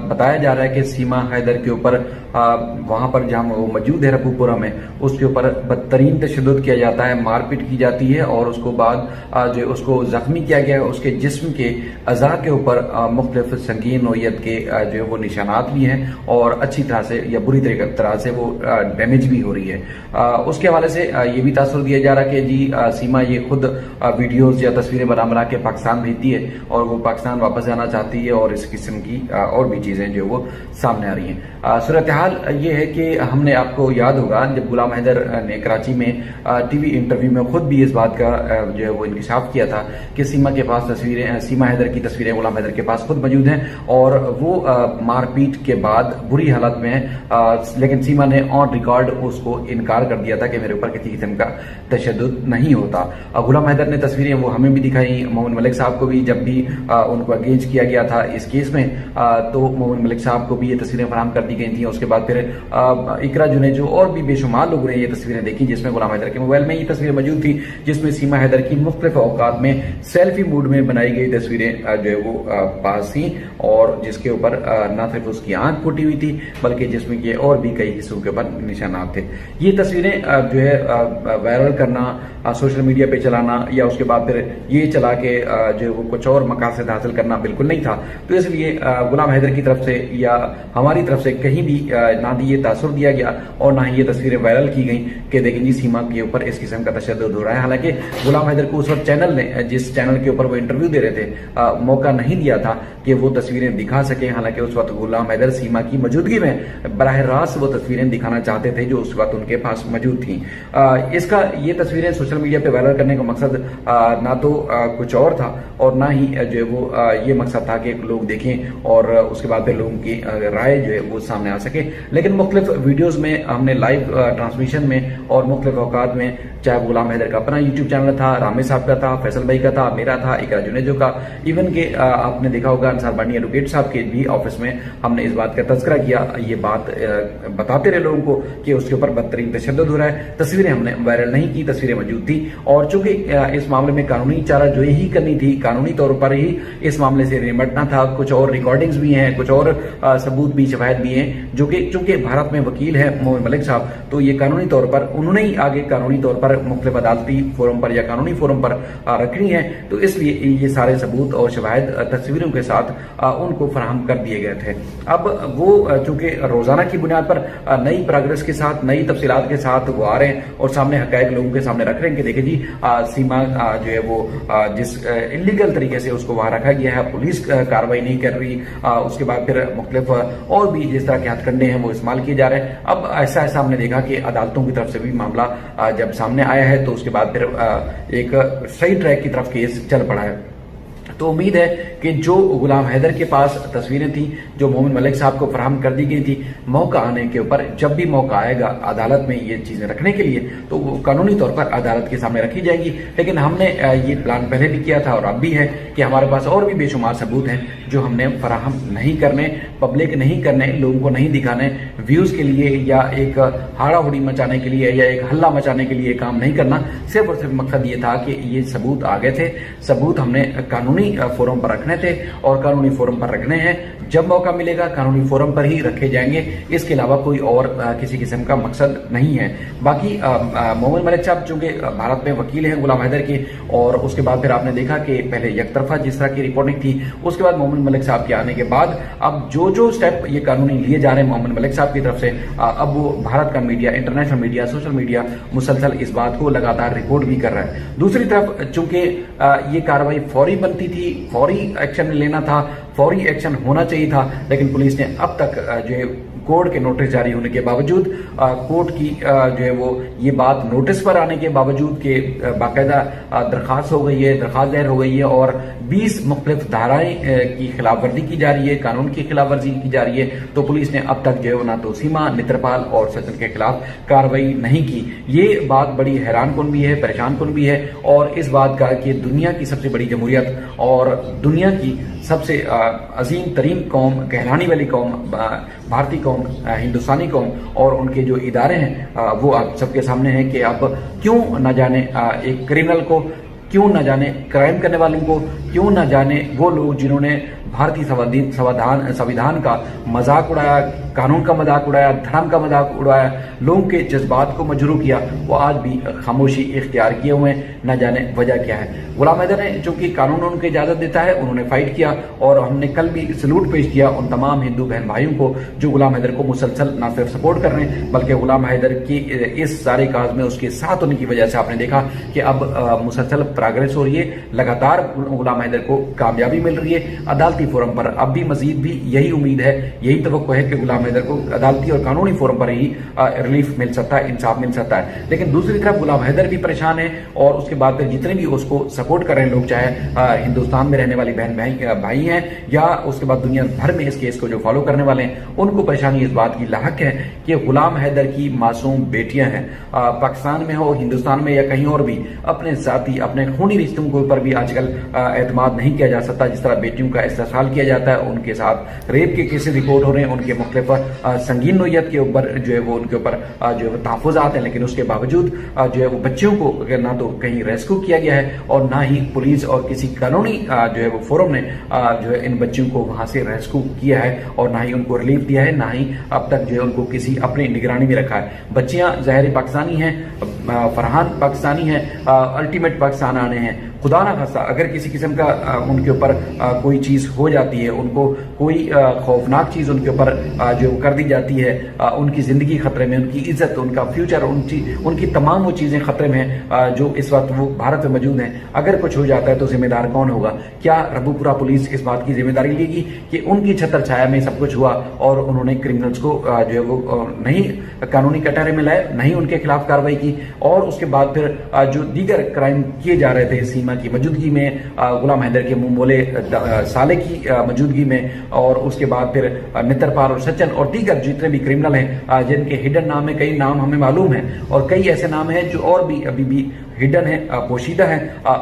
बताया जा रहा है कि सीमा हैदर के ऊपर वहां पर जहां वो मौजूद है रबूपुरा में, उसके ऊपर बदतरीन तशद्दुद किया जाता है, मारपीट की जाती है और उसको बाद जो उसको जख्मी किया गया है, उसके जिस्म के अज़ा के ऊपर मुख्तलिफ संगीन नोयत के जो वो निशानात भी हैं और अच्छी तरह से या बुरी तरह से वो डैमेज भी हो रही है। उसके हवाले से ये भी तासुर दिया जा रहा है कि जी सीमा ये खुद वीडियोज या तस्वीरें बना के पाकिस्तान भेजती है और वो पाकिस्तान वापस जाना चाहती है और इस किस्म की और भी चीजें जो वो सामने आ रही हैं। सूरत हाल ये है कि हमने, आपको याद होगा जब गुलाम हैदर ने कराची में टीवी इंटरव्यू में खुद भी इस बात का जो है वो इंकशाफ किया था कि सीमा के पास तस्वीरें, सीमा हैदर की तस्वीरें गुलाम हैदर के पास खुद मौजूद हैं और वो मारपीट के बाद बुरी हालत में है, लेकिन सीमा ने ऑन रिकॉर्ड उसको इनकार कर दिया था कि मेरे ऊपर किसी किस्म का तशद्दुद नहीं होता। गुलाम हैदर ने तस्वीरें वो हमें भी दिखाई, मोहम्मद मलिक साहब को भी, जब भी उनको एंगेज किया गया था इस केस में तो मोहम्मद मलिक साहब को भी ये तस्वीरें फराहम कर दी गई थी। उसके बाद फिर इकरा जुनेजो और भी बेशुमार लोगों ने ये तस्वीरें देखी जिसमें गुलाम हैदर के मोबाइल में ये तस्वीरें मौजूद थी, जिसमें सीमा हैदर की मुख्तलिफ औकात में सेल्फी मूड में बनाई गई तस्वीरें जो है वो पास थी और जिसके ऊपर न सिर्फ उसकी आंख फूटी हुई थी बल्कि जिसमें के और भी कई हिस्सों के ऊपर निशानात थे। ये तस्वीरें जो है वायरल करना, सोशल मीडिया पे चलाना या उसके बाद फिर ये चला के जो है वो कुछ और मकासद हासिल करना बिल्कुल नहीं था। तो इसलिए गुलाम हैदर की तरफ से या हमारी तरफ से कहीं भी ना ये तासुर दिया गया और ना ही ये तस्वीरें वायरल की गई कि देखें जी सीमा के ऊपर इस किस्म का तशद्दुद हो रहा है। हालांकि गुलाम हैदर को उस वक्त चैनल ने, जिस चैनल के ऊपर वो इंटरव्यू दे रहे थे, मौका नहीं दिया था कि वो तस्वीरें दिखा सके। हालांकि उस वक्त गुलाम हैदर सीमा की मौजूदगी में बराह रास्त वो तस्वीरें दिखाना चाहते थे जो उस वक्त उनके पास मौजूद थी। इसका ये तस्वीरें सोशल मीडिया पे वायरल करने का मकसद ना तो कुछ और था और ना ही जो है वो ये मकसद था कि लोग देखें और उसके बाद फिर लोगों की राय जो है वो सामने आ सके। लेकिन मुख्तलिफ वीडियोस में हमने लाइव ट्रांसमिशन में और मुख्तलिफ औकात में, चाहे गुलाम हैदर का अपना यूट्यूब चैनल था, रामे साहब का था, फैसल भाई का था, मेरा था, इकरा जुनेजो का, इवन के आपने देखा होगा अंसार बानी एडवोकेट साहब के भी ऑफिस में हमने इस बात का तज़किरा किया, ये बात बताते रहे लोगों को कि उसके ऊपर बदतरीन तशद्दुद हो रहा है। तस्वीरें हमने वायरल नहीं की, तस्वीरें मौजूद थी और चूंकि इस मामले में कानूनी चाराजोई ही करनी थी, कानूनी तौर पर ही इस मामले से निपटना था। कुछ और रिकॉर्डिंग्स भी हैं, कुछ और सबूत भी, शवाहिद भी हैं जो कि चूंकि भारत में वकील है मोहम्मद मलिक साहब, तो ये कानूनी तौर पर उन्होंने ही आगे कानूनी तौर पर मुख्तलिफ अदालती फोरम पर या कानूनी फोरम पर रखनी है। तो इसलिए ये सारे सबूत और शवाहिद तस्वीरों के साथ उनको फराहम कर दिए गए थे। अब वो चूंकि रोजाना की बुनियाद पर नई प्रोग्रेस के साथ, नई तफसीलात के साथ वो आ रहे हैं और सामने हकायक लोगों के सामने रख रहे हैं कि देखिए जी सीमा जो है वो जिस इलीगल तरीके से उसको वहां रखा गया है, पुलिस कार्रवाई नहीं कर रही, उसके बाद फिर मुख्तलिफ और भी जिस तरह के हथकंडे हैं वो इस्तेमाल किए जा रहे हैं। अब ऐसा हमने देखा कि अदालतों की तरफ से भी मामला जब सामने आया है तो उसके बाद फिर एक सही ट्रैक की तरफ केस चल पड़ा है। तो उम्मीद है कि जो गुलाम हैदर के पास तस्वीरें थी जो मोहम्मद मलिक साहब को फराहम कर दी गई थी, मौका आने के ऊपर जब भी मौका आएगा अदालत में ये चीजें रखने के लिए तो वो कानूनी तौर पर अदालत के सामने रखी जाएगी। लेकिन हमने ये प्लान पहले भी किया था और अब भी है कि हमारे पास और भी बेशुमार सबूत हैं जो हमने फराहम नहीं करने, पब्लिक नहीं करने, लोगों को नहीं दिखाने, व्यूज के लिए या एक हाड़ाहुड़ी मचाने के लिए या एक हल्ला मचाने के लिए काम नहीं करना। सिर्फ और सिर्फ मकसद ये था कि ये सबूत आ गए थे, सबूत हमने कानूनी फोरम पर रखने थे और कानूनी फोरम पर रखने हैं। जब मौका मिलेगा कानूनी फोरम पर ही रखे जाएंगे, इसके अलावा कोई और किसी किस्म का मकसद नहीं है। बाकी मोहम्मद मलिक साहब चूंकि भारत में वकील हैं गुलाम हैदर के, और उसके बाद फिर आपने देखा कि पहले एक तरफा जिस तरह की रिपोर्टिंग थी, उसके बाद मोहम्मद मलिक साहब के आने के बाद अब जो स्टेप ये कानूनी लिए जा रहे हैं मोहम्मद मलिक साहब की तरफ से, अब वो भारत का media, international media, social media मुसलसल इस बात को लगातार रिपोर्ट भी कर रहा है। दूसरी तरफ चूंकि ये कार्रवाई फौरी बनती थी, फौरी एक्शन लेना था, फौरी एक्शन होना चाहिए था, लेकिन पुलिस ने अब तक जो है कोर्ट के नोटिस जारी होने के बावजूद, कोर्ट की जो है वो ये बात नोटिस पर आने के बावजूद के बाकायदा दरखास्त हो गई है, दरखास्त दायर हो गई है और 20 मुख्तलिफ धाराएं की खिलाफ वर्जी की जा रही है, कानून की खिलाफ वर्जी की जा रही है, तो पुलिस ने अब तक जो है ना तो सीमा, नेत्रपाल और सचिन के खिलाफ कार्रवाई नहीं की। ये बात बड़ी हैरान कुन भी है, परेशान कुन भी है और इस बात का कि दुनिया की सबसे बड़ी जमहूरियत और दुनिया की सबसे अजीम तरीन कौम, कहलाने वाली कौम, भारतीय कौम, हिंदुस्तानी कौम और उनके जो इदारे हैं वो आप सबके सामने हैं कि अब क्यों न जाने एक क्रिमिनल को, क्यों न जाने क्राइम करने वालों को, क्यों न जाने वो लोग जिन्होंने भारतीय संविधान का मजाक उड़ाया, कानून का मजाक उड़ाया, धर्म का मजाक उड़ाया, लोगों के जज्बात को मजरूह किया, वो आज भी खामोशी इख्तियार किए हुए हैं, न जाने वजह क्या है। गुलाम हैदर ने, जो कि कानून उनको इजाजत देता है, उन्होंने फाइट किया और हमने कल भी सैल्यूट पेश किया उन तमाम हिंदू बहन भाइयों को जो गुलाम हैदर को मुसलसल न सिर्फ सपोर्ट कर रहे हैं बल्कि गुलाम हैदर की इस सारे काज में उसके साथ होने की वजह से आपने देखा कि अब मुसलसल प्रोग्रेस हो रही है, लगातार गुलाम हैदर को कामयाबी मिल रही है अदालती फोरम पर। अब भी मजीद भी यही उम्मीद है, यही तवक्को है कि गुलाम हैदर को अदालती और कानूनी फोरम पर ही रिलीफ मिल सकता है, इंसाफ मिल सकता है। लेकिन दूसरी तरफ गुलाम हैदर भी परेशान है और उसके बाद फिर जितने भी उसको सपोर्ट कर रहे हैं लोग, चाहे हिंदुस्तान में रहने वाली बहन भाई हैं या उसके बाद दुनिया भर में इस केस को जो फॉलो करने वाले हैं, उनको परेशानी इस बात की लाहक है कि गुलाम हैदर की मासूम बेटियां हैं, पाकिस्तान में हो, हिंदुस्तान में या कहीं और भी, अपने जाती अपने खूनी रिश्तों के ऊपर भी आजकल एतमाद नहीं किया जा सकता। जिस तरह बेटियों का इस्तेसाल किया जाता है, उनके साथ रेप के केसेस रिपोर्ट हो रहे हैं, उनके मुख्तलिफ संगीन नोयत के ऊपर जो है वो उनके ऊपर जो है तहफ़्फ़ुज़ात हैं, लेकिन उसके बावजूद जो है वो बच्चियों को ना तो कहीं रेस्क्यू किया गया है और ना ही पुलिस और किसी कानूनी जो है वो फोरम ने जो है इन बच्चियों को वहां से रेस्क्यू किया है और ना ही उनको रिलीफ दिया है, ना ही अब तक जो है उनको किसी अपनी निगरानी में रखा है। बच्चियां ज़ाहिर पाकिस्तानी हैं, फरहान पाकिस्तानी हैं, अल्टीमेट पाकिस्तान आने हैं। खुदा ना खास्ता अगर किसी किस्म का उनके ऊपर कोई चीज़ हो जाती है, उनको कोई खौफनाक चीज़ उनके ऊपर जो कर दी जाती है, उनकी ज़िंदगी खतरे में, उनकी इज्जत, उनका फ्यूचर, उनकी तमाम वो चीज़ें खतरे में हैं जो इस वक्त वो भारत में मौजूद हैं। अगर कुछ हो जाता है तो जिम्मेदार कौन होगा? क्या रबूपुरा पुलिस इस बात की जिम्मेदारी लेगी कि उनकी छत्र छाया में सब कुछ हुआ और उन्होंने क्रिमिनल्स को जो है वो नहीं कानूनी कटहरे में लाए, नहीं उनके खिलाफ कार्रवाई की और उसके बाद फिर जो दीगर क्राइम किए जा रहे थे सीमा की मौजूदगी में, गुलाम हैदर के मुंह बोले साले की मौजूदगी में, और उसके बाद फिर नितरपाल और सचिन और दीगर जितने भी क्रिमिनल हैं जिनके हिडन नाम है, कई नाम हमें मालूम है और कई ऐसे नाम हैं जो और भी अभी भी हिडन है, पोशीदा है,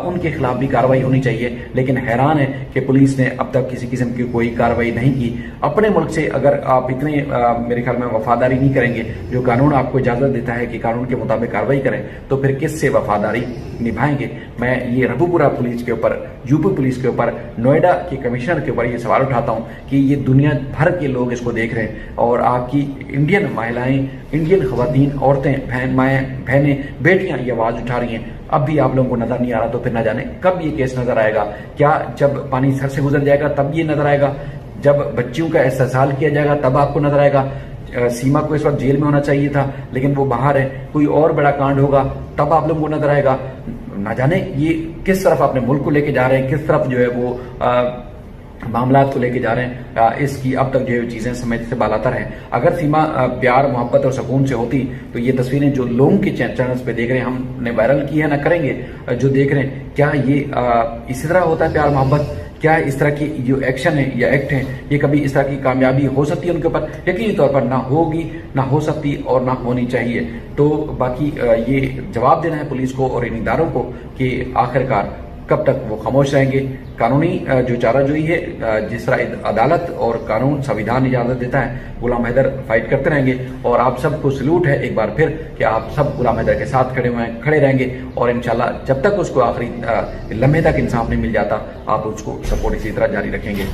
उनके खिलाफ भी कार्रवाई होनी चाहिए। लेकिन हैरान है कि पुलिस ने अब तक किसी किस्म की कोई कार्रवाई नहीं की। अपने मुल्क से अगर आप इतने मेरे ख्याल में वफादारी नहीं करेंगे, जो कानून आपको इजाजत देता है कि कानून के मुताबिक कार्रवाई करें, तो फिर किससे वफादारी निभाएंगे? मैं ये रबूपुरा पुलिस के ऊपर, यूपी पुलिस के ऊपर, नोएडा के कमिश्नर के ऊपर ये सवाल उठाता हूँ कि ये दुनिया भर के लोग इसको देख रहे हैं और आपकी इंडियन महिलाएं, इंडियन खवातीन, औरतें, बहनें, बेटियां ये आवाज उठा रही हैं, अब भी आप लोगों को नजर नहीं आ रहा, तो फिर न जाने कब ये केस नजर आएगा। क्या जब पानी सर से गुजर जाएगा तब ये नजर आएगा? जब बच्चियों का इस्तेसाल किया जाएगा तब आपको नजर आएगा? सीमा को इस वक्त जेल में होना चाहिए था लेकिन वो बाहर है, कोई और बड़ा कांड होगा तब आप लोगों को नजर आएगा। ना जाने ये किस तरफ अपने मुल्क को लेके जा रहे हैं, किस तरफ जो है वो मामला को लेके जा रहे हैं, इसकी अब तक जो है चीजें समझ से बालातर हैं। अगर सीमा प्यार, मोहब्बत और सुकून से होती तो ये तस्वीरें जो लोगों के चैनल्स पे देख रहे हैं, हमने वायरल की है, ना करेंगे, जो देख रहे हैं, क्या ये इसी तरह होता है प्यार मोहब्बत? क्या इस तरह की जो एक्शन है या एक्ट है, ये कभी इस तरह की कामयाबी हो सकती है उनके ऊपर? यकीनी तौर पर ना होगी, ना हो सकती और ना होनी चाहिए। तो बाकी ये जवाब देना है पुलिस को और इन इदारों को कि आखिरकार कब तक वो खामोश रहेंगे। कानूनी जो चाराजोई है, जिस तरह अदालत और कानून संविधान इजाजत देता है, गुलाम हैदर फाइट करते रहेंगे और आप सबको सैल्यूट है एक बार फिर कि आप सब गुलाम हैदर के साथ खड़े रहेंगे और इंशाल्लाह जब तक उसको आखिरी लम्हे तक इंसाफ नहीं मिल जाता, आप उसको सपोर्ट इसी तरह जारी रखेंगे।